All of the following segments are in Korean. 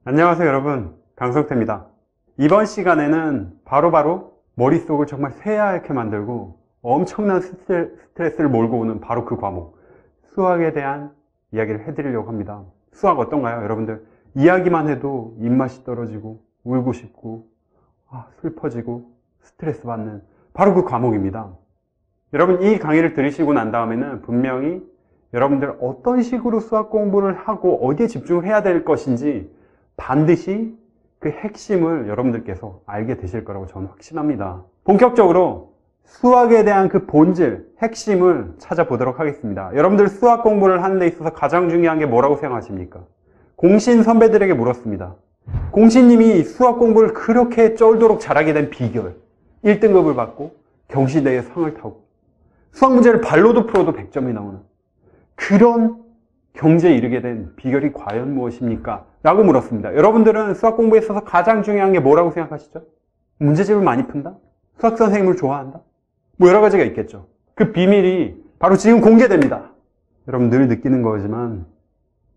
안녕하세요 여러분, 강성태입니다. 이번 시간에는 바로 머릿속을 정말 새하얗게 만들고 엄청난 스트레스를 몰고 오는 바로 그 과목 수학에 대한 이야기를 해드리려고 합니다. 수학 어떤가요? 여러분들 이야기만 해도 입맛이 떨어지고 울고 싶고 슬퍼지고 스트레스 받는 바로 그 과목입니다. 여러분 이 강의를 들으시고 난 다음에는 분명히 여러분들 어떤 식으로 수학 공부를 하고 어디에 집중을 해야 될 것인지 반드시 그 핵심을 여러분들께서 알게 되실 거라고 저는 확신합니다. 본격적으로 수학에 대한 그 본질, 핵심을 찾아보도록 하겠습니다. 여러분들 수학 공부를 하는 데 있어서 가장 중요한 게 뭐라고 생각하십니까? 공신 선배들에게 물었습니다. 공신님이 수학 공부를 그렇게 쩔도록 잘하게 된 비결, 1등급을 받고 경시대회 상을 타고 수학 문제를 발로도 풀어도 100점이 나오는 그런 경제에 이르게 된 비결이 과연 무엇입니까? 라고 물었습니다. 여러분들은 수학 공부에 있어서 가장 중요한 게 뭐라고 생각하시죠? 문제집을 많이 푼다? 수학 선생님을 좋아한다? 뭐 여러 가지가 있겠죠. 그 비밀이 바로 지금 공개됩니다. 여러분 늘 느끼는 거지만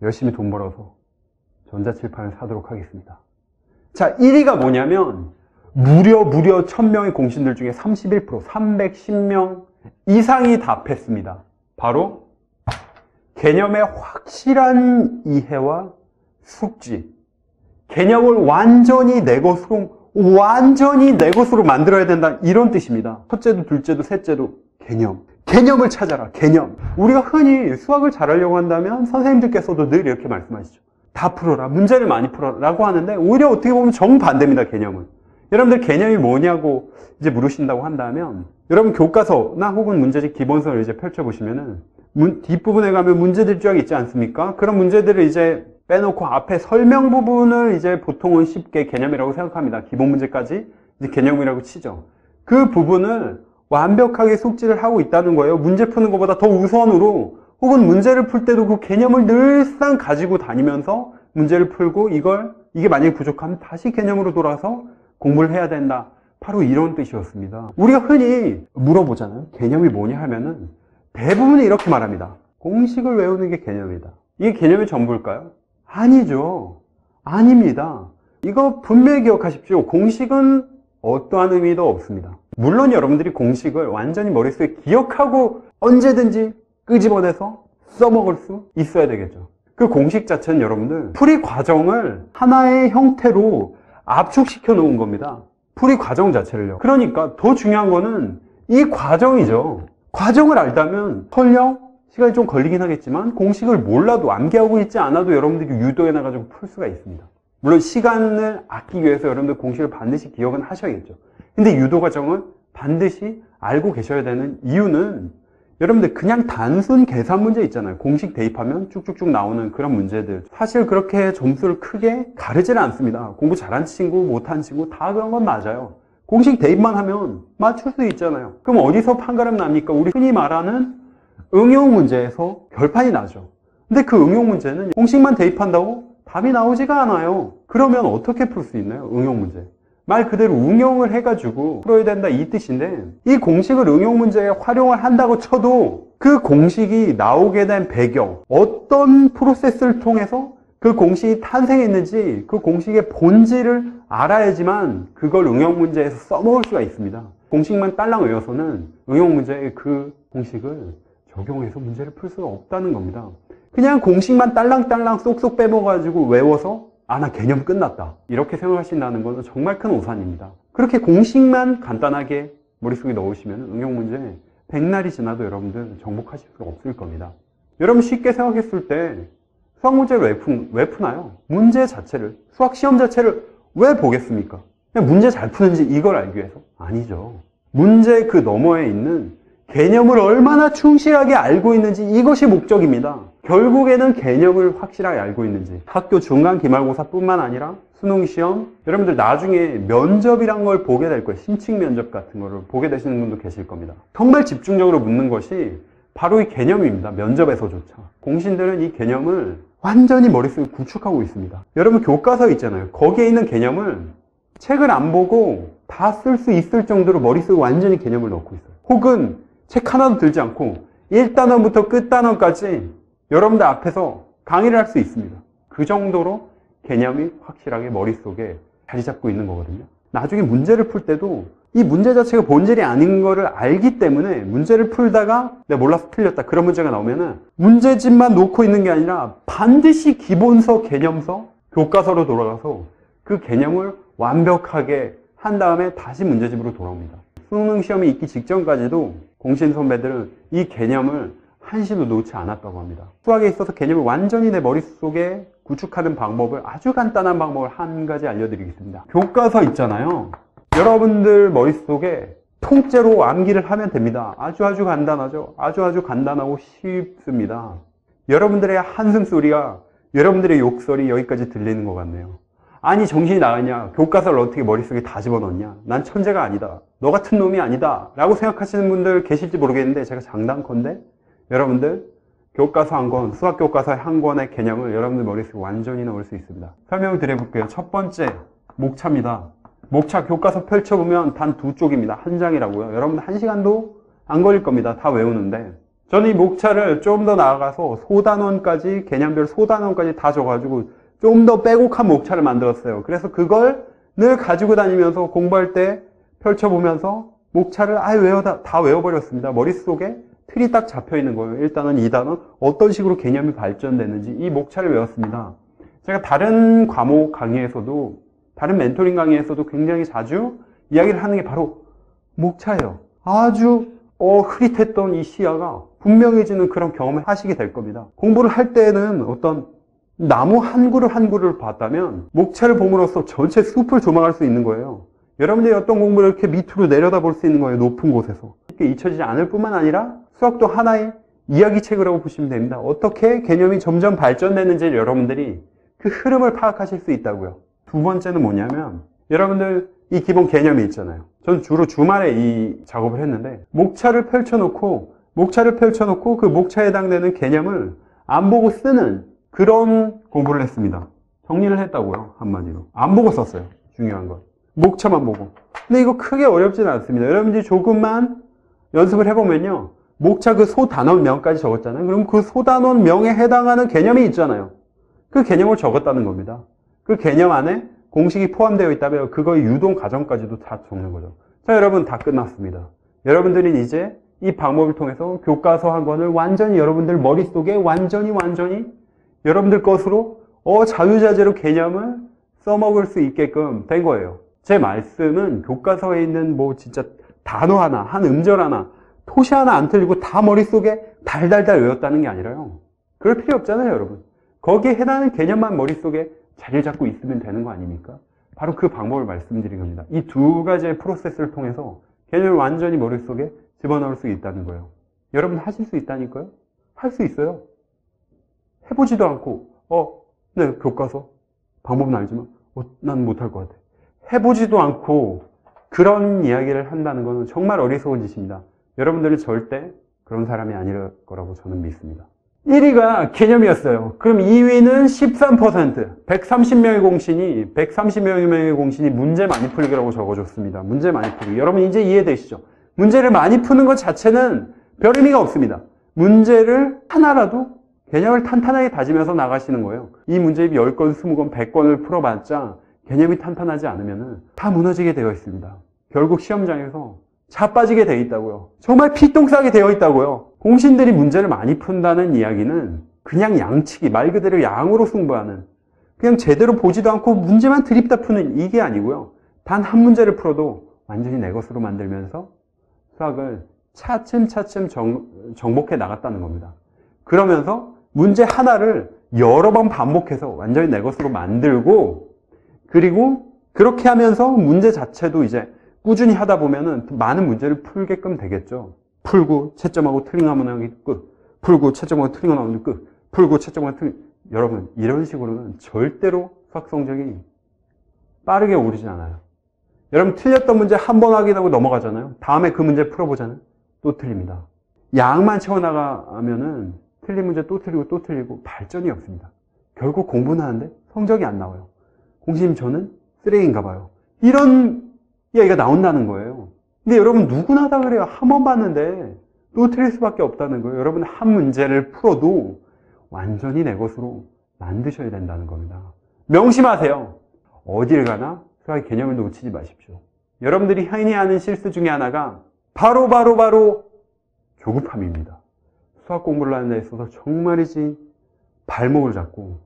열심히 돈 벌어서 전자칠판을 사도록 하겠습니다. 자, 1위가 뭐냐면 무려 1000명의 공신들 중에 31%, 310명 이상이 답했습니다. 바로 개념의 확실한 이해와 숙지, 개념을 완전히 내 것으로 만들어야 된다, 이런 뜻입니다. 첫째도 둘째도 셋째도 개념을 찾아라. 개념. 우리가 흔히 수학을 잘하려고 한다면 선생님들께서도 늘 이렇게 말씀하시죠. 다 풀어라, 문제를 많이 풀어라 라고 하는데 오히려 어떻게 보면 정반대입니다. 개념은. 여러분들 개념이 뭐냐고 이제 물으신다고 한다면 여러분 교과서나 혹은 문제집 기본서를 이제 펼쳐보시면은 뒷부분에 가면 문제들 쫙 있지 않습니까? 그런 문제들을 이제 빼놓고 앞에 설명 부분을 이제 보통은 쉽게 개념이라고 생각합니다. 기본 문제까지 이제 개념이라고 치죠. 그 부분을 완벽하게 숙지를 하고 있다는 거예요. 문제 푸는 것보다 더 우선으로, 혹은 문제를 풀 때도 그 개념을 늘상 가지고 다니면서 문제를 풀고 이게 만약에 부족하면 다시 개념으로 돌아서 공부를 해야 된다. 바로 이런 뜻이었습니다. 우리가 흔히 물어보잖아요. 개념이 뭐냐 하면은 대부분이 이렇게 말합니다. 공식을 외우는 게 개념이다. 이게 개념의 전부일까요? 아니죠. 아닙니다. 이거 분명히 기억하십시오. 공식은 어떠한 의미도 없습니다. 물론 여러분들이 공식을 완전히 머릿속에 기억하고 언제든지 끄집어내서 써먹을 수 있어야 되겠죠. 그 공식 자체는 여러분들 풀이 과정을 하나의 형태로 압축시켜 놓은 겁니다. 풀이 과정 자체를요. 그러니까 더 중요한 거는 이 과정이죠. 과정을 알다면 설령 시간이 좀 걸리긴 하겠지만 공식을 몰라도 암기하고 있지 않아도 여러분들이 유도해놔가지고 풀 수가 있습니다. 물론 시간을 아끼기 위해서 여러분들 공식을 반드시 기억은 하셔야겠죠. 근데 유도 과정을 반드시 알고 계셔야 되는 이유는 여러분들 그냥 단순 계산 문제 있잖아요. 공식 대입하면 쭉쭉쭉 나오는 그런 문제들, 사실 그렇게 점수를 크게 가르지는 않습니다. 공부 잘한 친구, 못한 친구 다 그런 건 맞아요. 공식 대입만 하면 맞출 수 있잖아요. 그럼 어디서 판가름 납니까? 우리 흔히 말하는 응용 문제에서 결판이 나죠. 근데 그 응용 문제는 공식만 대입한다고 답이 나오지가 않아요. 그러면 어떻게 풀 수 있나요? 응용 문제. 말 그대로 응용을 해가지고 풀어야 된다, 이 뜻인데, 이 공식을 응용 문제에 활용을 한다고 쳐도 그 공식이 나오게 된 배경, 어떤 프로세스를 통해서 그 공식이 탄생했는지 그 공식의 본질을 알아야지만 그걸 응용 문제에서 써먹을 수가 있습니다. 공식만 딸랑 외워서는 응용 문제에 그 공식을 적용해서 문제를 풀 수가 없다는 겁니다. 그냥 공식만 딸랑딸랑 쏙쏙 빼먹어가지고 외워서 나 개념 끝났다, 이렇게 생각하신다는 것은 정말 큰 오산입니다. 그렇게 공식만 간단하게 머릿속에 넣으시면 응용 문제 백날이 지나도 여러분들 정복하실 수가 없을 겁니다. 여러분 쉽게 생각했을 때 수학 문제를 왜 푸나요? 문제 자체를, 수학 시험 자체를 왜 보겠습니까? 그냥 문제 잘 푸는지 이걸 알기 위해서? 아니죠. 문제 그 너머에 있는 개념을 얼마나 충실하게 알고 있는지, 이것이 목적입니다. 결국에는 개념을 확실하게 알고 있는지, 학교 중간 기말고사뿐만 아니라 수능 시험, 여러분들 나중에 면접이란 걸 보게 될 거예요. 심층 면접 같은 거를 보게 되시는 분도 계실 겁니다. 정말 집중적으로 묻는 것이 바로 이 개념입니다. 면접에서조차. 공신들은 이 개념을 완전히 머릿속에 구축하고 있습니다. 여러분 교과서 있잖아요. 거기에 있는 개념을 책을 안 보고 다 쓸 수 있을 정도로 머릿속에 완전히 개념을 넣고 있어요. 혹은 책 하나도 들지 않고 1단원부터 끝단원까지 여러분들 앞에서 강의를 할 수 있습니다. 그 정도로 개념이 확실하게 머릿속에 자리 잡고 있는 거거든요. 나중에 문제를 풀 때도 이 문제 자체가 본질이 아닌 거를 알기 때문에 문제를 풀다가 내가 몰라서 틀렸다 그런 문제가 나오면은 문제집만 놓고 있는 게 아니라 반드시 기본서, 개념서, 교과서로 돌아가서 그 개념을 완벽하게 한 다음에 다시 문제집으로 돌아옵니다. 수능 시험이 있기 직전까지도 공신 선배들은 이 개념을 한시도 놓지 않았다고 합니다. 수학에 있어서 개념을 완전히 내 머릿속에 구축하는 방법을 아주 간단한 방법을 한 가지 알려드리겠습니다. 교과서 있잖아요. 여러분들 머릿속에 통째로 암기를 하면 됩니다. 아주 간단하죠. 아주 간단하고 쉽습니다. 여러분들의 한숨 소리가 여러분들의 욕설이 여기까지 들리는 것 같네요. 아니 정신이 나갔냐? 교과서를 어떻게 머릿속에 다 집어넣냐? 난 천재가 아니다. 너 같은 놈이 아니다. 라고 생각하시는 분들 계실지 모르겠는데 제가 장담컨대 여러분들 교과서 한 권, 수학 교과서 한 권의 개념을 여러분들 머릿속에 완전히 넣을 수 있습니다. 설명을 드려볼게요. 첫 번째, 목차입니다. 목차 교과서 펼쳐보면 단 두 쪽입니다. 한 장이라고요. 여러분 1시간도 안 걸릴 겁니다. 다 외우는데. 저는 이 목차를 좀 더 나아가서 소단원까지, 개념별 소단원까지 다 줘가지고 좀 더 빼곡한 목차를 만들었어요. 그래서 그걸 늘 가지고 다니면서 공부할 때 펼쳐보면서 목차를 아예 다 외워버렸습니다. 머릿속에 틀이 딱 잡혀 있는 거예요. 1단원, 2단원, 어떤 식으로 개념이 발전됐는지 이 목차를 외웠습니다. 제가 다른 과목 강의에서도, 다른 멘토링 강의에서도 굉장히 자주 이야기를 하는 게 바로 목차예요. 아주 흐릿했던 이 시야가 분명해지는 그런 경험을 하시게 될 겁니다. 공부를 할 때는 어떤 나무 한 그루 한 그루를 봤다면 목차를 봄으로써 전체 숲을 조망할 수 있는 거예요. 여러분들이 어떤 공부를 이렇게 밑으로 내려다볼 수 있는 거예요. 높은 곳에서. 이렇게 잊혀지지 않을 뿐만 아니라 수학도 하나의 이야기책이라고 보시면 됩니다. 어떻게 개념이 점점 발전되는지 여러분들이 그 흐름을 파악하실 수 있다고요. 두 번째는 뭐냐면 여러분들 이 기본 개념이 있잖아요. 전 주로 주말에 이 작업을 했는데 목차를 펼쳐놓고 그 목차에 해당되는 개념을 안 보고 쓰는 그런 공부를 했습니다. 정리를 했다고요. 한마디로. 안 보고 썼어요. 중요한 건. 목차만 보고. 근데 이거 크게 어렵지는 않습니다. 여러분들이 조금만 연습을 해보면요. 목차 그 소단원명까지 적었잖아요. 그럼 그 소단원명에 해당하는 개념이 있잖아요. 그 개념을 적었다는 겁니다. 그 개념 안에 공식이 포함되어 있다면 그거의 유동 과정까지도 다 적는 거죠. 자, 여러분 다 끝났습니다. 여러분들은 이제 이 방법을 통해서 교과서 한 권을 완전히 여러분들 머릿속에 완전히 여러분들 것으로 자유자재로 개념을 써먹을 수 있게끔 된 거예요. 제 말씀은 교과서에 있는 진짜 단어 하나, 한 음절 하나, 토시 하나 안 틀리고 다 머릿속에 달달달 외웠다는 게 아니라요. 그럴 필요 없잖아요, 여러분. 거기에 해당하는 개념만 머릿속에 자리를 잡고 있으면 되는 거 아닙니까? 바로 그 방법을 말씀드린 겁니다. 이 두 가지의 프로세스를 통해서 개념을 완전히 머릿속에 집어넣을 수 있다는 거예요. 여러분 하실 수 있다니까요? 할 수 있어요. 해보지도 않고 네, 교과서 방법은 알지만 난 못할 것 같아. 해보지도 않고 그런 이야기를 한다는 것은 정말 어리석은 짓입니다. 여러분들은 절대 그런 사람이 아닐 거라고 저는 믿습니다. 1위가 개념이었어요. 그럼 2위는 13%, 130명의 공신이 문제 많이 풀기라고 적어줬습니다. 문제 많이 풀기. 여러분 이제 이해되시죠? 문제를 많이 푸는 것 자체는 별 의미가 없습니다. 문제를 하나라도 개념을 탄탄하게 다지면서 나가시는 거예요. 이 문제집이 10건, 20건, 100건을 풀어봤자 개념이 탄탄하지 않으면 다 무너지게 되어 있습니다. 결국 시험장에서 자빠지게 되어 있다고요. 정말 피똥 싸게 되어 있다고요. 공신들이 문제를 많이 푼다는 이야기는 그냥 양치기, 말 그대로 양으로 승부하는, 그냥 제대로 보지도 않고 문제만 드립다 푸는 이게 아니고요. 단 한 문제를 풀어도 완전히 내 것으로 만들면서 수학을 차츰차츰 정복해 나갔다는 겁니다. 그러면서 문제 하나를 여러 번 반복해서 완전히 내 것으로 만들고, 그리고 그렇게 하면서 문제 자체도 이제 꾸준히 하다 보면은 많은 문제를 풀게끔 되겠죠. 풀고 채점하고 틀림하면 하기 끝. 풀고 채점하고 틀림하면 끝. 풀고 채점하고 틀림. 여러분 이런 식으로는 절대로 수학 성적이 빠르게 오르지 않아요. 여러분 틀렸던 문제 한 번 확인하고 넘어가잖아요. 다음에 그 문제 풀어보잖아요. 또 틀립니다. 양만 채워나가면은 틀린 문제 또 틀리고 발전이 없습니다. 결국 공부는 하는데 성적이 안 나와요. 공시님 저는 쓰레기인가 봐요. 이런 이야기가 나온다는 거예요. 근데 여러분 누구나 다 그래요. 한 번 봤는데 또 틀릴 수밖에 없다는 거예요. 여러분 한 문제를 풀어도 완전히 내 것으로 만드셔야 된다는 겁니다. 명심하세요. 어딜 가나 수학의 개념을 놓치지 마십시오. 여러분들이 흔히 하는 실수 중에 하나가 바로 조급함입니다. 수학 공부를 하는 데 있어서 정말이지 발목을 잡고,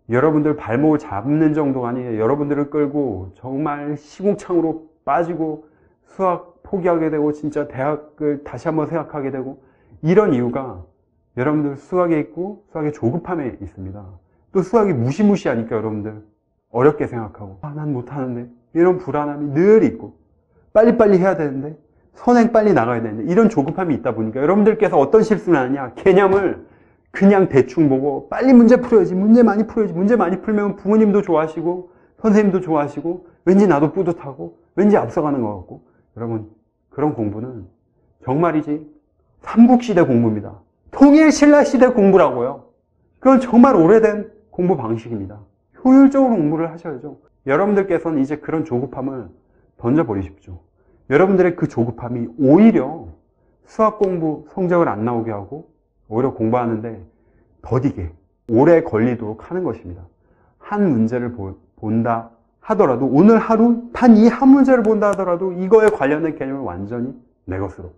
여러분들 발목을 잡는 정도가 아니에요. 여러분들을 끌고 정말 시궁창으로 빠지고 수학 포기하게 되고 진짜 대학을 다시 한번 생각하게 되고, 이런 이유가 여러분들 수학에 있고 수학의 조급함에 있습니다. 또 수학이 무시무시하니까 여러분들 어렵게 생각하고, 난 못하는데, 이런 불안함이 늘 있고, 빨리빨리 해야 되는데, 선행 빨리 나가야 되는데, 이런 조급함이 있다 보니까 여러분들께서 어떤 실수를 하느냐, 개념을 그냥 대충 보고 빨리 문제 풀어야지, 문제 많이 풀어야지, 문제 많이 풀면 부모님도 좋아하시고 선생님도 좋아하시고 왠지 나도 뿌듯하고 왠지 앞서가는 것 같고. 여러분, 그런 공부는 정말이지 삼국시대 공부입니다. 통일신라시대 공부라고요. 그건 정말 오래된 공부 방식입니다. 효율적으로 공부를 하셔야죠. 여러분들께서는 이제 그런 조급함을 던져버리십시오. 여러분들의 그 조급함이 오히려 수학 공부 성적을 안 나오게 하고 오히려 공부하는데 더디게 오래 걸리도록 하는 것입니다. 한 문제를 본다 하더라도, 오늘 하루 단 이 한 문제를 본다 하더라도 이거에 관련된 개념을 완전히 내 것으로,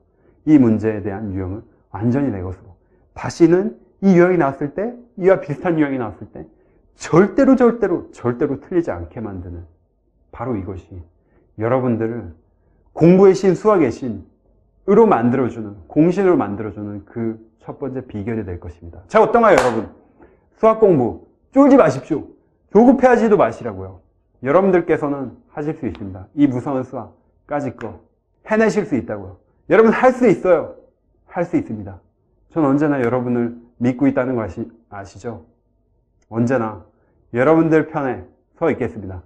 이 문제에 대한 유형을 완전히 내 것으로, 다시는 이 유형이 나왔을 때, 이와 비슷한 유형이 나왔을 때 절대로 틀리지 않게 만드는, 바로 이것이 여러분들을 공부의 신, 수학의 신으로 만들어주는, 공신으로 만들어주는 그 첫 번째 비결이 될 것입니다. 자, 어떤가요, 여러분? 수학 공부 쫄지 마십시오. 조급해하지도 마시라고요. 여러분들께서는 하실 수 있습니다. 이 무서운 수학까지 거 해내실 수 있다고요. 여러분 할 수 있어요. 할 수 있습니다. 전 언제나 여러분을 믿고 있다는 거 아시죠? 언제나 여러분들 편에 서 있겠습니다.